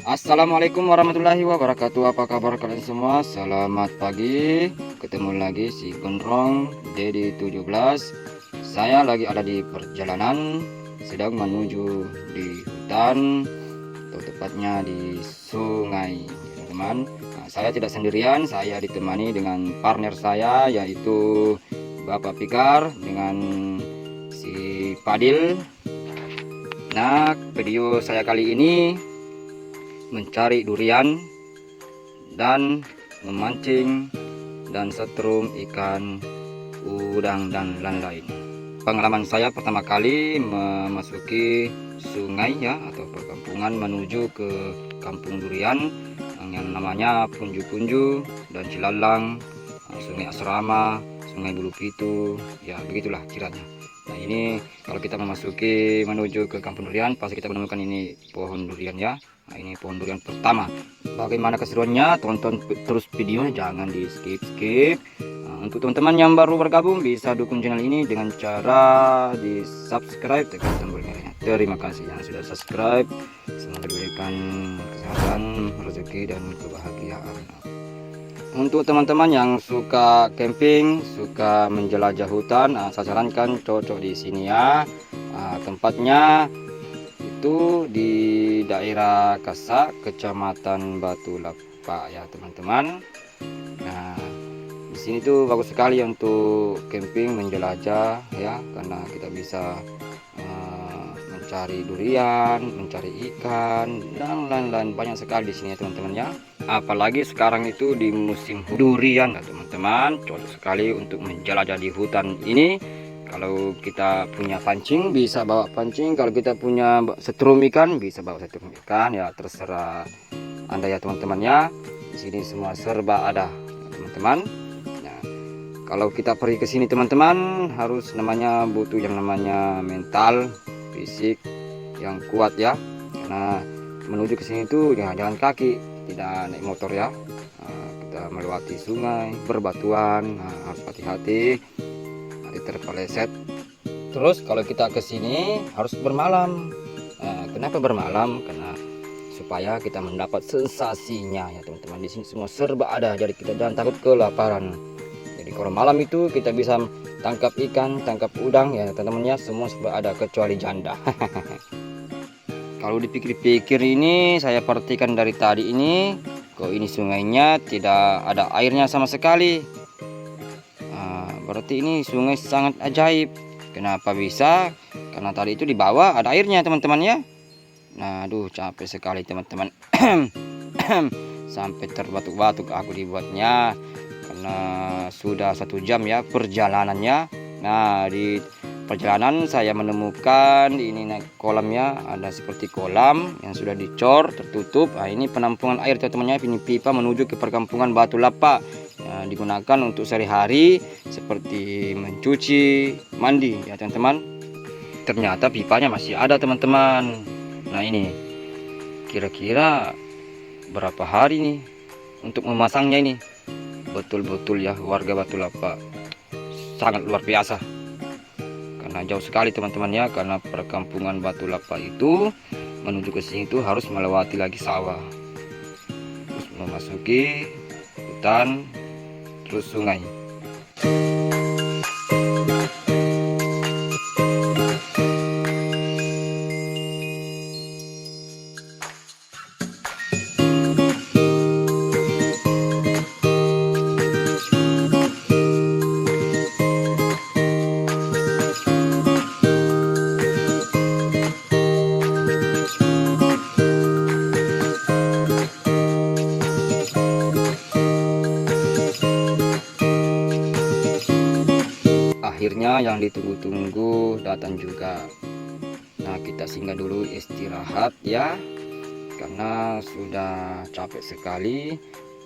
Assalamualaikum warahmatullahi wabarakatuh. Apa kabar kalian semua? Selamat pagi. Ketemu lagi si Gondrong Dedi 17. Saya lagi ada di perjalanan, sedang menuju di hutan, atau tepatnya di sungai, teman-teman. Nah, saya tidak sendirian, saya ditemani dengan partner saya, yaitu Bapak Pikar dengan si Padil. Nah, video saya kali ini mencari durian dan memancing dan setrum ikan udang dan lain-lain. Pengalaman saya pertama kali memasuki sungai ya, atau perkampungan menuju ke kampung durian yang namanya Punju-Punju dan Cilalang, Sungai Asrama, Sungai Bulu Pitu, ya begitulah kiranya. Nah, ini kalau kita memasuki menuju ke kampung durian, pasti kita menemukan ini pohon durian ya. Nah, ini pohon durian pertama. Bagaimana keseruannya? Tonton terus videonya, jangan di skip. Nah, untuk teman-teman yang baru bergabung, bisa dukung channel ini dengan cara di subscribe, tekan tombol merahnya. Terima kasih yang sudah subscribe. Semoga diberikan kesehatan, rezeki dan kebahagiaan. Untuk teman-teman yang suka camping, suka menjelajah hutan, saya sarankan cocok di sini ya. Tempatnya itu di daerah Kasak, Kecamatan Batu Lapa ya teman-teman. Nah, di sini tuh bagus sekali untuk camping, menjelajah ya, karena kita bisa mencari durian, mencari ikan dan lain-lain, banyak sekali di sini ya teman-teman ya. Apalagi sekarang itu di musim durian ya teman-teman, cocok sekali untuk menjelajah di hutan ini. Kalau kita punya pancing bisa bawa pancing, kalau kita punya setrum ikan bisa bawa setrum ikan ya, terserah Anda ya teman-teman ya. Di sini semua serba ada teman-teman. Nah, kalau kita pergi ke sini teman-teman, harus butuh yang namanya mental fisik yang kuat ya, karena menuju ke sini itu jangan jalan kaki, tidak naik motor ya. Kita melewati sungai berbatuan, harus hati-hati, nanti terpeleset. Terus kalau kita ke sini harus bermalam. Kenapa bermalam? Karena supaya kita mendapat sensasinya ya teman-teman. Di sini semua serba ada, jadi kita jangan takut kelaparan. Jadi kalau malam itu kita bisa tangkap ikan, tangkap udang ya teman-teman ya, semua serba ada kecuali janda. Kalau dipikir-pikir ini, saya perhatikan dari tadi ini, kok ini sungainya tidak ada airnya sama sekali. Berarti ini sungai sangat ajaib. Kenapa bisa? Karena tadi itu di bawah ada airnya teman-teman ya. Nah, aduh capek sekali teman-teman. Sampai terbatuk-batuk aku dibuatnya, karena sudah 1 jam ya perjalanannya. Nah, di perjalanan saya menemukan ini kolamnya, ada seperti kolam yang sudah dicor tertutup. Nah, ini penampungan air teman-teman ya, ini pipa menuju ke perkampungan Batu Lapa ya, digunakan untuk sehari-hari seperti mencuci, mandi ya teman-teman. Ternyata pipanya masih ada teman-teman. Nah, ini kira-kira berapa hari nih untuk memasangnya ini. Betul-betul ya, warga Batu Lapa sangat luar biasa, karena jauh sekali teman-teman ya, karena perkampungan Batu Lapa itu menuju ke sini itu harus melewati lagi sawah, terus memasuki hutan, terus sungai. Akhirnya yang ditunggu-tunggu datang juga. Nah, kita singgah dulu istirahat ya, karena sudah capek sekali.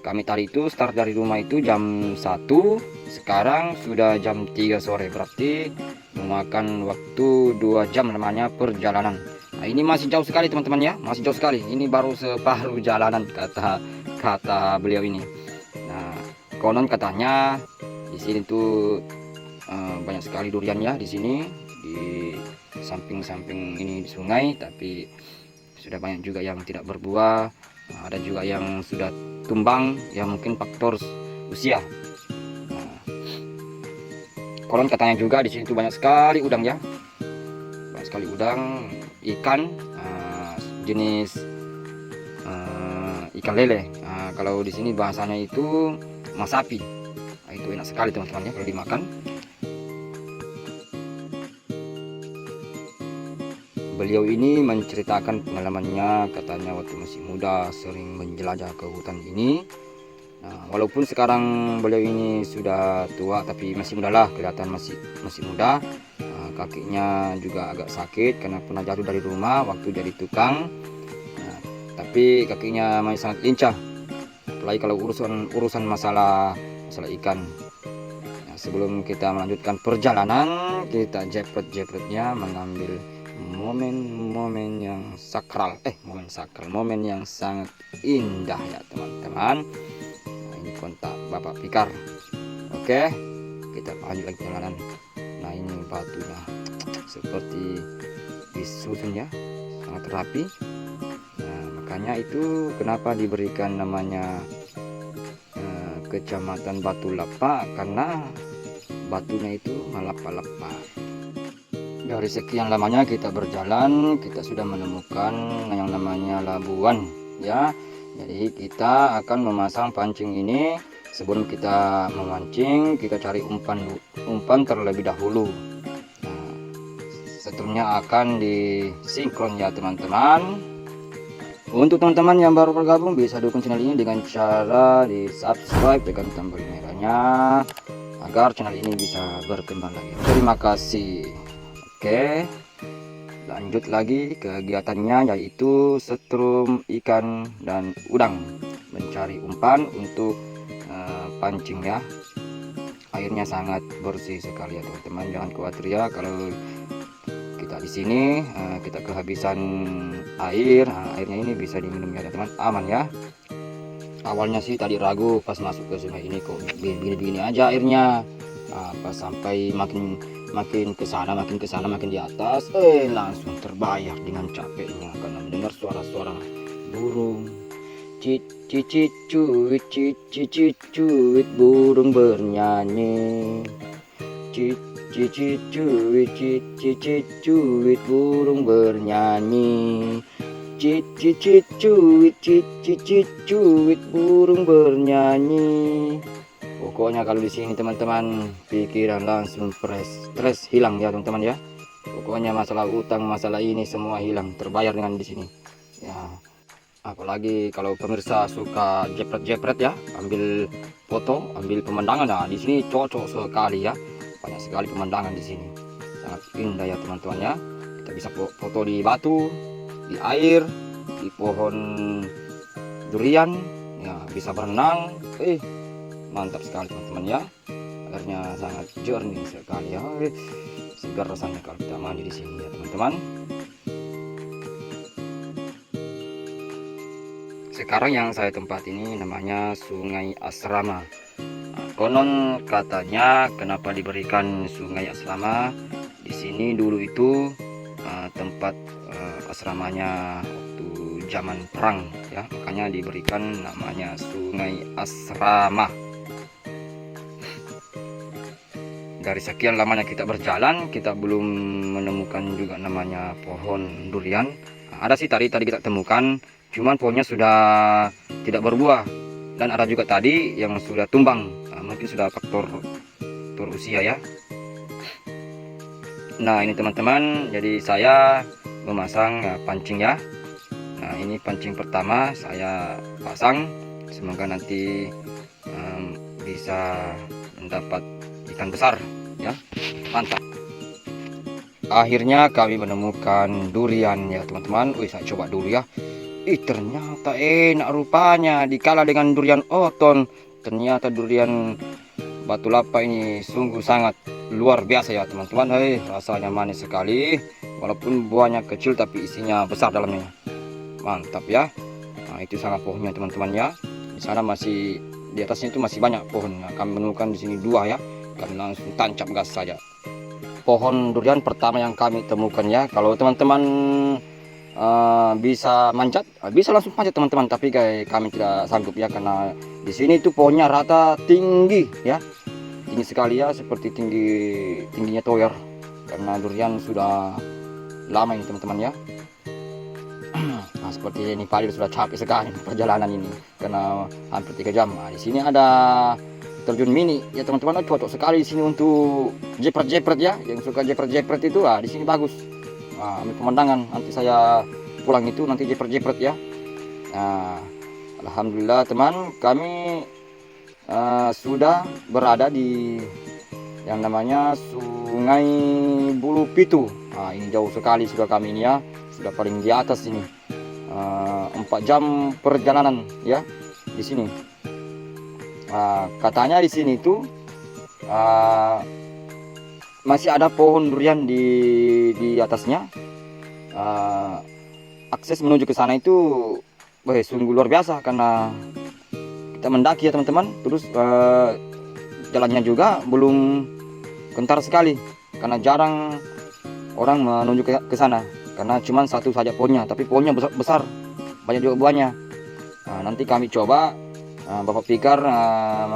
Kami tadi itu start dari rumah itu jam 1, sekarang sudah jam 3 sore, berarti memakan waktu 2 jam namanya perjalanan. Nah, ini masih jauh sekali teman-teman ya, masih jauh sekali. Ini baru separuh jalanan kata beliau ini. Nah, konon katanya di sini tuh banyak sekali durian ya di sini, di samping-samping ini di sungai, tapi sudah banyak juga yang tidak berbuah. Ada juga yang sudah tumbang, ya mungkin faktor usia. Konon katanya juga di sini tuh banyak sekali udang ya, banyak sekali udang, ikan jenis ikan lele. Kalau di sini bahasanya itu masapi. Itu enak sekali teman-teman ya kalau dimakan. Beliau ini menceritakan pengalamannya, katanya waktu masih muda sering menjelajah ke hutan ini. Walaupun sekarang beliau ini sudah tua, tapi masih muda lah, kelihatan masih muda. Kakinya juga agak sakit karena pernah jatuh dari rumah waktu jadi tukang. Tapi kakinya masih sangat lincah, apalagi kalau urusan masalah ikan. Sebelum kita melanjutkan perjalanan, kita jepret-jepretnya mengambil momen yang sakral, momen yang sangat indah ya teman-teman. Ini kontak Bapak Fikar. Oke, kita lanjut lagi perjalanan. Nah, ini batunya seperti disusun ya, sangat rapi. Nah, makanya itu kenapa diberikan namanya Kecamatan Batu Lapa, karena batunya itu melapa-lapa. Dari sekian lamanya kita berjalan, kita sudah menemukan yang namanya labuan ya. Jadi kita akan memasang pancing ini. Sebelum kita memancing, kita cari umpan terlebih dahulu. Nah, setelahnya akan disinkron ya teman-teman. Untuk teman-teman yang baru bergabung, bisa dukung channel ini dengan cara di subscribe, tekan tombol merahnya agar channel ini bisa berkembang lagi. Terima kasih. Oke, lanjut lagi kegiatannya, yaitu setrum ikan dan udang, mencari umpan untuk pancing ya. Airnya sangat bersih sekali ya teman-teman, jangan khawatir ya kalau kita di sini kita kehabisan air. Airnya ini bisa diminum ya teman, aman ya. Awalnya sih tadi ragu pas masuk ke sungai ini, kok begini aja airnya. Pas sampai makin kesana makin di atas, langsung terbayar dengan capeknya karena mendengar suara-suara burung. Cicit cuit burung bernyanyi. Cicit cuit burung bernyanyi. Cicit cuit burung bernyanyi. Pokoknya kalau di sini teman-teman, pikiran langsung stres hilang ya teman-teman ya. Pokoknya masalah utang, masalah ini semua hilang, terbayar dengan di sini. Ya, apalagi kalau pemirsa suka jepret-jepret ya, ambil foto, ambil pemandangan. Nah, di sini cocok sekali ya. Banyak sekali pemandangan di sini. Sangat indah ya teman-teman ya. Kita bisa foto di batu, di air, di pohon durian, ya bisa berenang. Mantap sekali teman-teman ya. Airnya sangat jernih sekali ya. Segar rasanya kalau kita mandi di sini ya teman-teman. Sekarang yang saya tempat ini namanya Sungai Asrama. Konon katanya kenapa diberikan Sungai Asrama, di sini dulu itu tempat asramanya waktu zaman perang ya, makanya diberikan namanya Sungai Asrama. Dari sekian lamanya kita berjalan, kita belum menemukan juga namanya pohon durian. Ada sih tadi kita temukan, cuman pohonnya sudah tidak berbuah. Dan ada juga tadi yang sudah tumbang, mungkin sudah faktor usia ya. Nah ini teman-teman, jadi saya memasang pancing ya. Nah ini pancing pertama saya pasang, semoga nanti bisa mendapat ikan besar ya, mantap. Akhirnya kami menemukan durian ya teman-teman. Saya coba dulu ya. Ternyata enak rupanya, dikala dengan durian oton. Ternyata durian Batu Lapa ini sungguh sangat luar biasa ya teman-teman. Rasanya manis sekali, walaupun buahnya kecil tapi isinya besar dalamnya, mantap ya. Nah itu sangat pohonnya teman-teman ya. Di sana masih, di atasnya itu masih banyak pohonnya. Kami menemukan di sini 2 ya, kami langsung tancap gas saja. Pohon durian pertama yang kami temukan ya. Kalau teman-teman bisa manjat, bisa langsung manjat teman-teman, tapi kayak kami tidak sanggup ya, karena di sini itu pohonnya rata tinggi ya, tinggi sekali ya, seperti tingginya tower, karena durian sudah lama ini teman-teman ya. Nah, seperti ini Pak sudah capek sekali perjalanan ini karena hampir 3 jam. Nah, di sini ada terjun mini ya teman-teman, cocok sekali di sini untuk jepret-jepret ya, yang suka jepret-jepret itu di sini bagus. Nah, ambil pemandangan, nanti saya pulang itu nanti jepret-jepret ya. Nah, alhamdulillah teman, kami sudah berada di yang namanya Sungai Bulu Pitu. Nah, ini jauh sekali sudah kami ini ya, sudah paling di atas ini. 4 jam perjalanan ya di sini. Katanya di sini itu masih ada pohon durian di atasnya. Akses menuju ke sana itu sungguh luar biasa, karena kita mendaki ya teman-teman. Terus jalannya juga belum gentar sekali, karena jarang orang menuju ke sana, karena cuma satu saja pohonnya, tapi pohonnya besar, banyak juga buahnya. Nanti kami coba, Bapak Fikar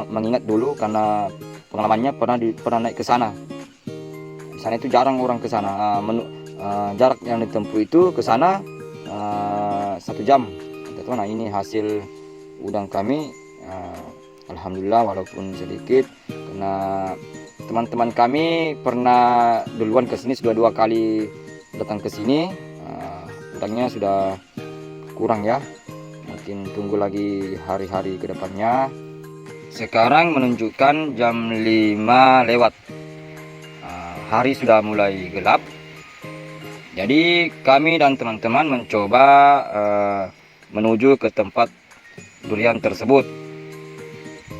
mengingat dulu, karena pengalamannya pernah naik ke sana. Di sana itu jarang orang ke sana. Jarak yang ditempuh itu ke sana 1 jam. Nah, ini hasil udang kami. Alhamdulillah walaupun sedikit, karena teman-teman kami pernah duluan ke sini, sudah 2 kali datang ke sini. Udangnya sudah kurang ya, mungkin tunggu lagi hari-hari ke depannya. Sekarang menunjukkan jam 5 lewat. Hari sudah mulai gelap, jadi kami dan teman-teman mencoba menuju ke tempat durian tersebut,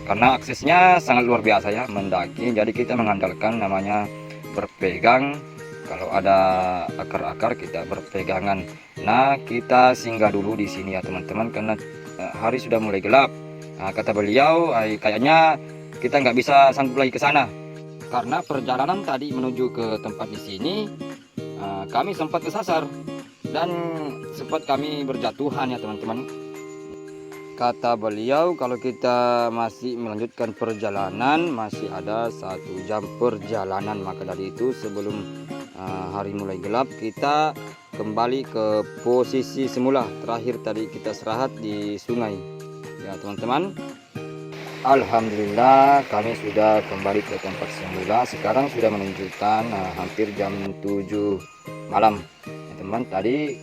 karena aksesnya sangat luar biasa ya, mendaki. Jadi kita mengandalkan namanya berpegang, kalau ada akar-akar kita berpegangan. Nah, kita singgah dulu di sini ya teman-teman, karena hari sudah mulai gelap. Kata beliau, kayaknya kita nggak bisa sanggup lagi ke sana, karena perjalanan tadi menuju ke tempat di sini kami sempat kesasar dan sempat kami berjatuhan ya teman-teman. Kata beliau, kalau kita masih melanjutkan perjalanan masih ada 1 jam perjalanan, maka dari itu sebelum hari mulai gelap kita kembali ke posisi semula. Terakhir tadi kita istirahat di sungai ya teman-teman. Alhamdulillah kami sudah kembali ke tempat semula. Sekarang sudah menunjukkan hampir jam 7 malam ya teman. Tadi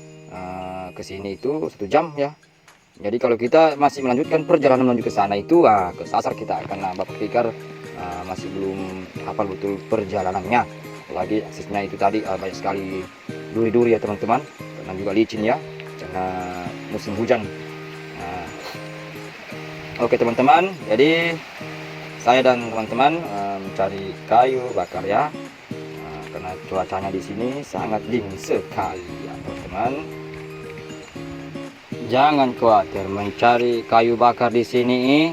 kesini itu 1 jam ya. Jadi kalau kita masih melanjutkan perjalanan menuju ke sana itu kesasar kita, karena Bapak Fikar masih belum hafal betul perjalanannya. Apalagi aksesnya itu tadi banyak sekali duri-duri ya teman-teman, karena juga licin ya, karena musim hujan. Oke teman-teman, jadi saya dan teman-teman mencari kayu bakar ya, karena cuacanya di sini sangat dingin sekali ya teman-teman. Jangan khawatir, mencari kayu bakar di sini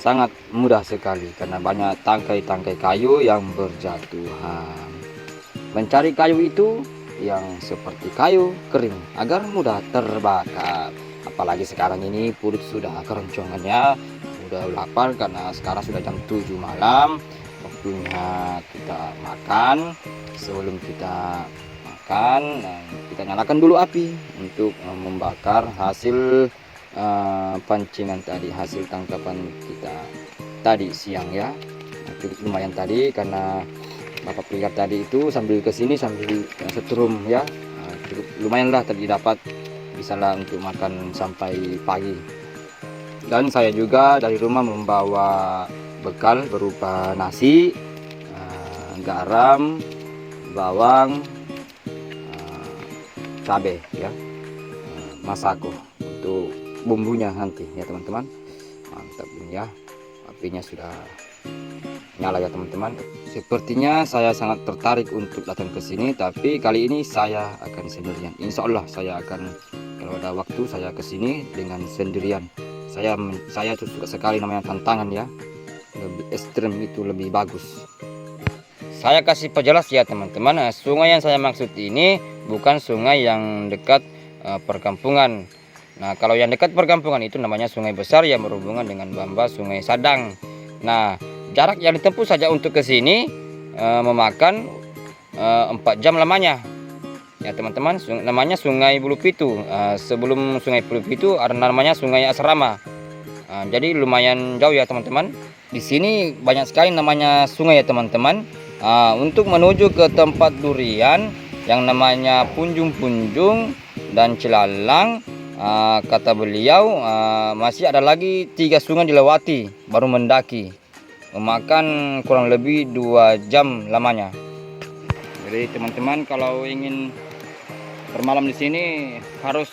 sangat mudah sekali, karena banyak tangkai-tangkai kayu yang berjatuhan. Mencari kayu itu yang seperti kayu kering agar mudah terbakar. Apalagi sekarang ini perut sudah keroncongannya, udah lapar, karena sekarang sudah jam 7 malam. Waktunya kita makan. Sebelum kita makan, kita nyalakan dulu api untuk membakar hasil pancingan tadi, hasil tangkapan kita tadi siang ya. Cukup lumayan tadi, karena Bapak Fikar tadi itu sambil kesini sambil setrum ya, cukup lumayan lah tadi dapat, bisa lah untuk makan sampai pagi. Dan saya juga dari rumah membawa bekal berupa nasi, garam, bawang, cabai ya, masako untuk bumbunya nanti ya teman-teman. Mantap ini ya, apinya sudah nyala ya teman-teman. Sepertinya saya sangat tertarik untuk datang ke sini, tapi kali ini saya akan sendirian. Insya Allah saya akan, kalau ada waktu saya ke sini dengan sendirian. Saya tuh suka sekali namanya tantangan ya, lebih ekstrem itu lebih bagus. Saya kasih perjelas ya teman-teman, sungai yang saya maksud ini bukan sungai yang dekat perkampungan. Nah, kalau yang dekat perkampungan itu namanya sungai besar yang berhubungan dengan Bamba Sungai Sadang. Nah, jarak yang ditempuh saja untuk ke sini memakan 4 jam lamanya. Ya teman-teman, namanya Sungai Bulu Pitu. Sebelum Sungai Bulu Pitu ada namanya Sungai Asrama. Jadi lumayan jauh ya teman-teman. Di sini banyak sekali namanya sungai ya teman-teman. Untuk menuju ke tempat durian yang namanya Punjung-Punjung dan Cilalang, kata beliau masih ada lagi 3 sungai dilewati baru mendaki, memakan kurang lebih 2 jam lamanya. Jadi teman-teman kalau ingin bermalam di sini harus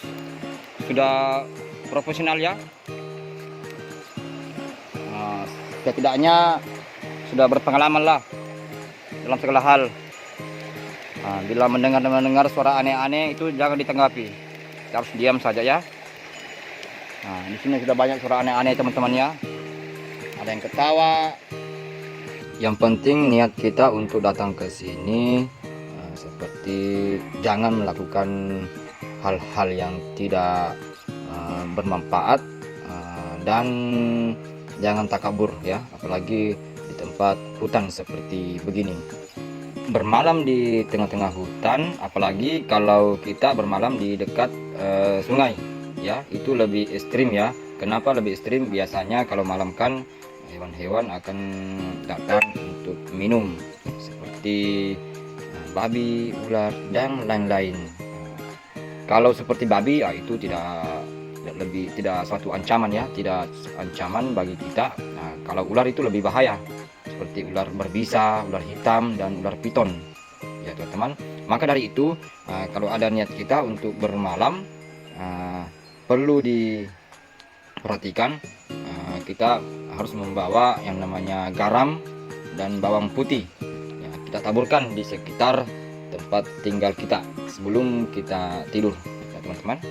sudah profesional ya. Setidaknya sudah berpengalaman lah dalam segala hal. Bila mendengar suara aneh-aneh itu jangan ditanggapi, kita harus diam saja ya. Di sini sudah banyak suara aneh-aneh teman-teman ya. Ada yang ketawa. Yang penting niat kita untuk datang ke sini, seperti jangan melakukan hal-hal yang tidak bermanfaat, dan jangan takabur ya, apalagi di tempat hutan seperti begini. Bermalam di tengah-tengah hutan, apalagi kalau kita bermalam di dekat sungai ya, itu lebih ekstrim ya. Kenapa lebih ekstrim? Biasanya kalau malam kan hewan-hewan akan datang untuk minum, seperti babi, ular dan lain-lain. Kalau seperti babi itu tidak suatu ancaman ya, tidak ancaman bagi kita. Kalau ular itu lebih bahaya, seperti ular berbisa, ular hitam dan ular piton ya teman-teman. Maka dari itu kalau ada niat kita untuk bermalam, perlu diperhatikan, kita harus membawa yang namanya garam dan bawang putih ya, kita taburkan di sekitar tempat tinggal kita sebelum kita tidur ya teman-teman.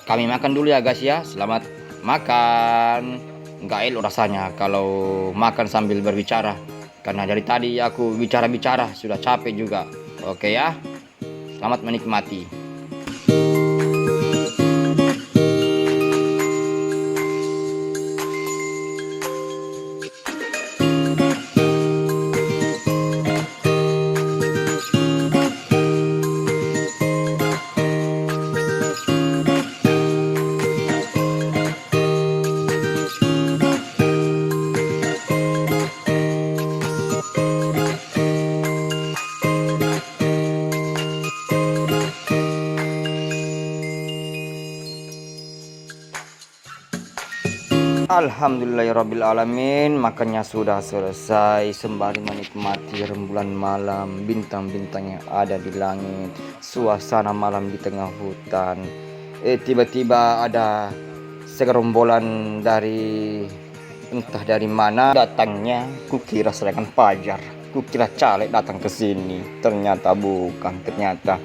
Kami makan dulu ya guys ya, selamat makan. Nggak elok rasanya kalau makan sambil berbicara, karena dari tadi aku bicara-bicara sudah capek juga. Oke ya, selamat menikmati. Alhamdulillahirrabbilalamin, makannya sudah selesai sembari menikmati rembulan malam, bintang-bintang yang ada di langit, suasana malam di tengah hutan. Tiba-tiba ada segerombolan dari entah dari mana datangnya. Kukira serangan fajar, kukira caleg datang ke sini, ternyata bukan. Ternyata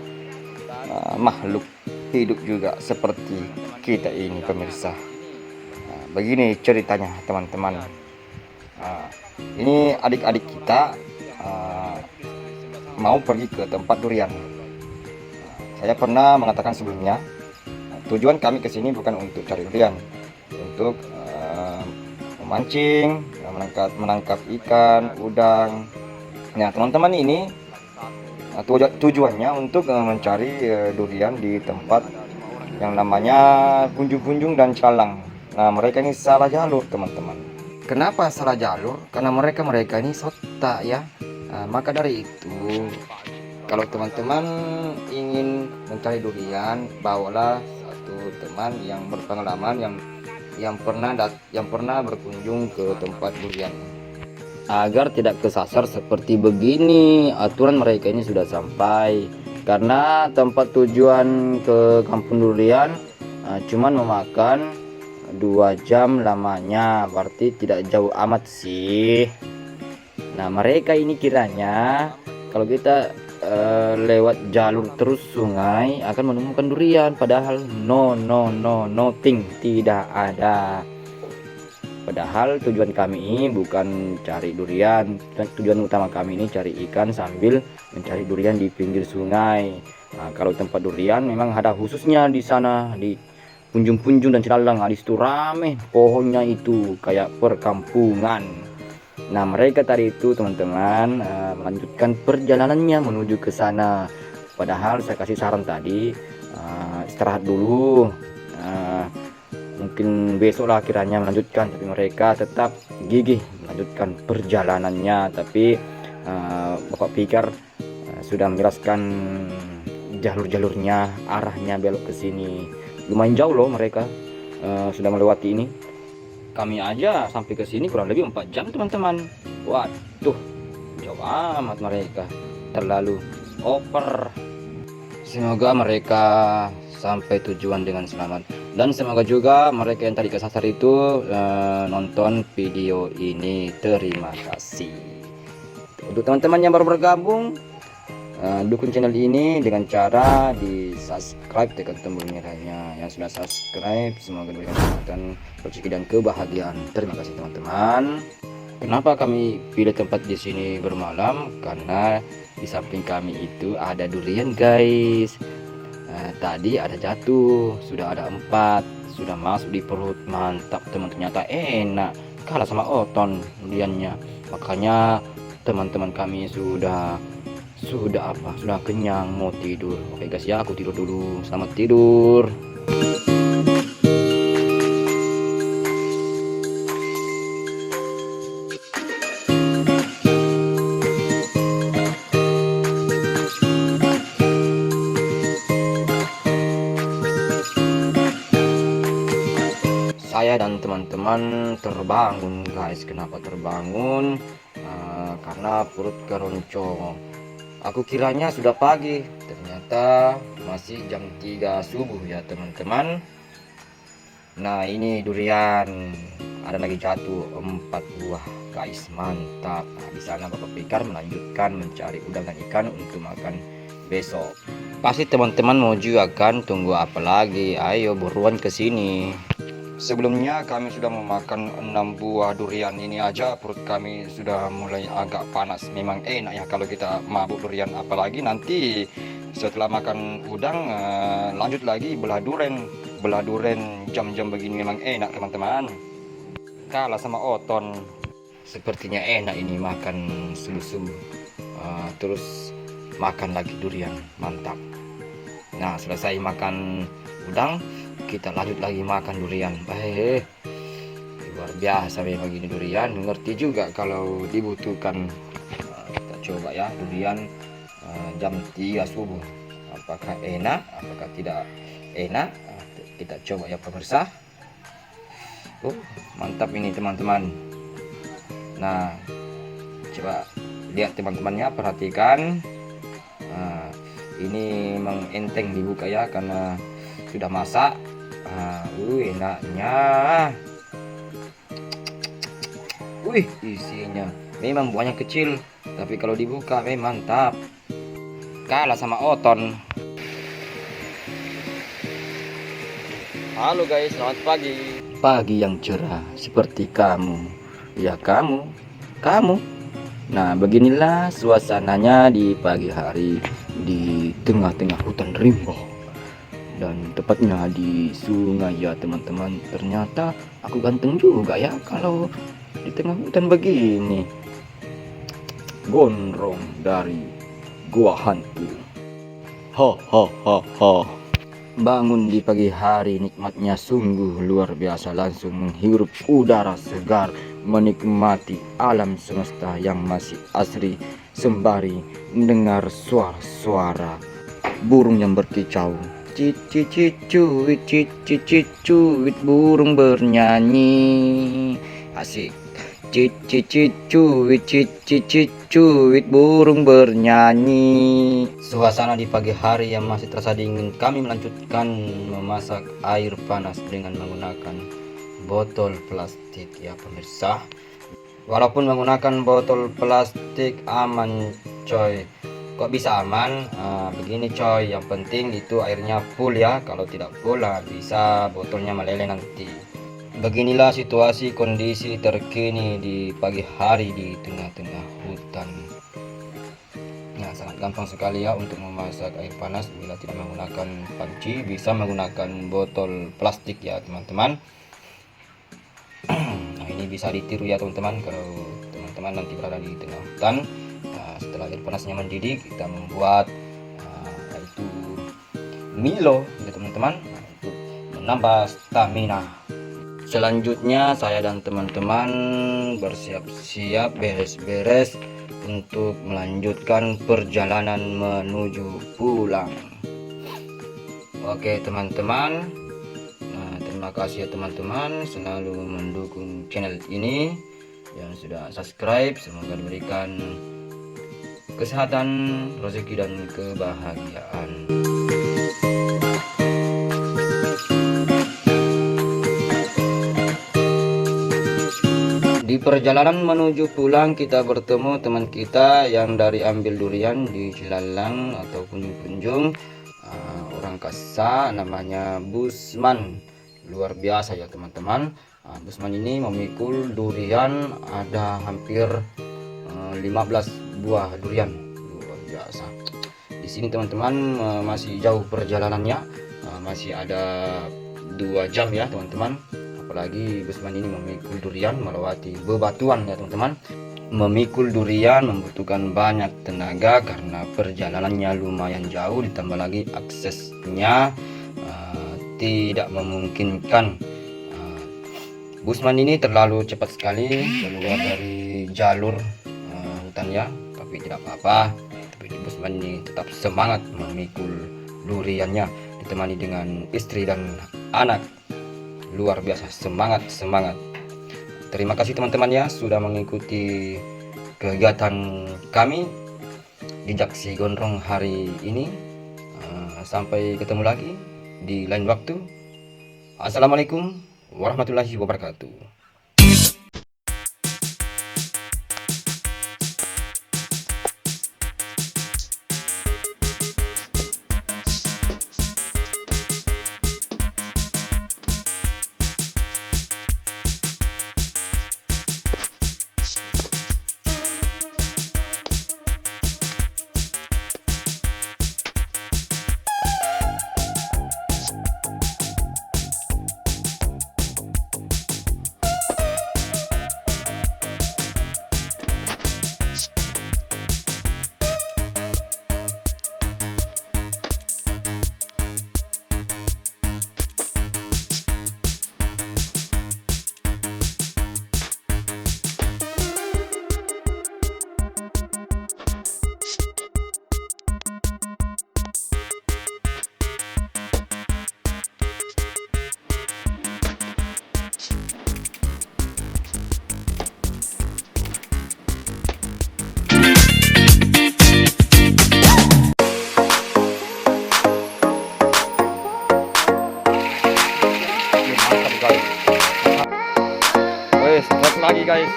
makhluk hidup juga seperti kita ini pemirsa. Begini ceritanya teman-teman. Ini adik-adik kita mau pergi ke tempat durian. Saya pernah mengatakan sebelumnya, tujuan kami ke sini bukan untuk cari durian, untuk memancing, menangkap ikan, udang. Nah teman-teman, ini tujuannya untuk mencari durian di tempat yang namanya Punjung-Punjung dan Cilalang. Nah mereka ini salah jalur teman-teman. Kenapa salah jalur? Karena mereka ini sota ya. Maka dari itu, kalau teman-teman ingin mencari durian, bawalah satu teman yang berpengalaman, yang pernah berkunjung ke tempat durian, agar tidak kesasar seperti begini. Aturan mereka ini sudah sampai, karena tempat tujuan ke kampung durian cuman memakan 2 jam lamanya, berarti tidak jauh amat sih. Nah mereka ini kiranya kalau kita lewat jalur terus sungai akan menemukan durian, padahal nothing, tidak ada. Padahal tujuan kami ini bukan cari durian. Tujuan utama kami ini cari ikan sambil mencari durian di pinggir sungai. Nah, kalau tempat durian memang ada khususnya di sana, di Punjung-Punjung dan Cilalang. Di situ rame pohonnya itu kayak perkampungan. Nah, mereka tadi itu teman-teman melanjutkan perjalanannya menuju ke sana. Padahal saya kasih saran tadi, istirahat dulu. Mungkin besok lah kiranya melanjutkan, tapi mereka tetap gigih melanjutkan perjalanannya. Tapi Bapak Fikar sudah menjelaskan jalur-jalurnya, arahnya belok ke sini. Lumayan jauh loh mereka sudah melewati ini. Kami aja sampai ke sini kurang lebih 4 jam teman-teman. Waduh, jauh amat mereka, terlalu over. Semoga mereka sampai tujuan dengan selamat, dan semoga juga mereka yang tadi kesasar itu nonton video ini. Terima kasih. Untuk teman-teman yang baru bergabung, dukung channel ini dengan cara di subscribe, tekan tombol merahnya. Yang sudah subscribe semoga diberikan kesehatan, rezeki dan kebahagiaan. Terima kasih teman-teman. Kenapa kami pilih tempat di sini bermalam? Karena di samping kami itu ada durian guys. Tadi ada jatuh, sudah ada 4, sudah masuk di perut, mantap teman, ternyata enak, kalah sama oton duriannya. Makanya teman-teman kami sudah kenyang, mau tidur. Oke guys ya, aku tidur dulu, selamat tidur. Saya dan teman-teman terbangun guys. Kenapa terbangun? Karena perut keroncong. Aku kiranya sudah pagi, ternyata masih jam 3 subuh ya teman-teman. Nah, ini durian, ada lagi jatuh 4 buah guys, mantap. Nah, di sana Bapak Fikar melanjutkan mencari udang dan ikan untuk makan besok. Pasti teman-teman mau juga kan, tunggu apa lagi? Ayo buruan ke sini. Sebelumnya kami sudah memakan 6 buah durian. Ini aja perut kami sudah mulai agak panas. Memang enak ya kalau kita mabuk durian, apalagi nanti setelah makan udang lanjut lagi belah duren jam-jam begini. Memang enak teman-teman, kalah sama oton. Sepertinya enak ini makan subuh-subuh, terus makan lagi durian, mantap. Nah, selesai makan udang, kita lanjut lagi makan durian. Luar biasa memang ini durian, ngerti juga kalau dibutuhkan. Kita coba ya durian jam 3 subuh, apakah enak apakah tidak enak. Kita coba ya pemirsa. Mantap ini teman-teman. Nah, coba lihat teman-temannya, perhatikan. Ini memang enteng dibuka ya, karena sudah masak. Enaknya. Isinya memang buahnya kecil, tapi kalau dibuka memang mantap, kalah sama oton. Halo guys, selamat pagi. Pagi yang cerah seperti kamu. Ya kamu. Nah, beginilah suasananya di pagi hari di tengah-tengah hutan rimba, dan tepatnya di sungai ya teman-teman. Ternyata aku ganteng juga ya kalau di tengah hutan begini. Gondrong dari gua hantu. Bangun di pagi hari nikmatnya sungguh luar biasa. Langsung menghirup udara segar, menikmati alam semesta yang masih asri, sembari mendengar suara-suara burung yang berkicau. Cuit burung bernyanyi. Asik. Cuit burung bernyanyi. Suasana di pagi hari yang masih terasa dingin, kami melanjutkan memasak air panas dengan menggunakan botol plastik ya pemirsa. Walaupun menggunakan botol plastik aman coy. Kok bisa aman? Begini coy, yang penting itu airnya full ya. Kalau tidak full bisa botolnya meleleh nanti. Beginilah situasi kondisi terkini di pagi hari di tengah-tengah hutan. Nah, sangat gampang sekali ya untuk memasak air panas. Bila tidak menggunakan panci, bisa menggunakan botol plastik ya teman-teman. Nah, ini bisa ditiru ya teman-teman kalau teman-teman nanti berada di tengah hutan. Nah, setelah air panasnya mendidih, kita membuat yaitu Milo ya teman-teman, untuk menambah stamina. Selanjutnya saya dan teman-teman bersiap-siap, beres-beres untuk melanjutkan perjalanan menuju pulang. Oke teman-teman, nah terima kasih ya teman-teman selalu mendukung channel ini. Yang sudah subscribe, semoga diberikan kesehatan, rezeki dan kebahagiaan. Di perjalanan menuju pulang, kita bertemu teman kita yang dari ambil durian di Cilalang ataupun di Punjung. Orang Kasa, namanya Busman. Luar biasa ya teman-teman. Busman ini memikul durian ada hampir 15 buah durian. Luar biasa. Di sini teman-teman masih jauh perjalanannya, masih ada 2 jam ya teman-teman. Apalagi Busman ini memikul durian melewati bebatuan ya teman-teman. Memikul durian membutuhkan banyak tenaga karena perjalanannya lumayan jauh, ditambah lagi aksesnya tidak memungkinkan. Busman ini terlalu cepat sekali keluar dari jalur hutannya, tapi tidak apa-apa. Tapi Busman ini tetap semangat memikul duriannya, ditemani dengan istri dan anak. Luar biasa, semangat. Terima kasih teman-teman ya sudah mengikuti kegiatan kami Jejak Si Gondrong hari ini. Sampai ketemu lagi di lain waktu. Assalamualaikum warahmatullahi wabarakatuh. Strike lagi guys,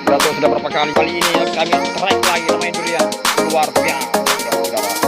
sudah berapa kali ini ya kami strike lagi main durian, luar biasa.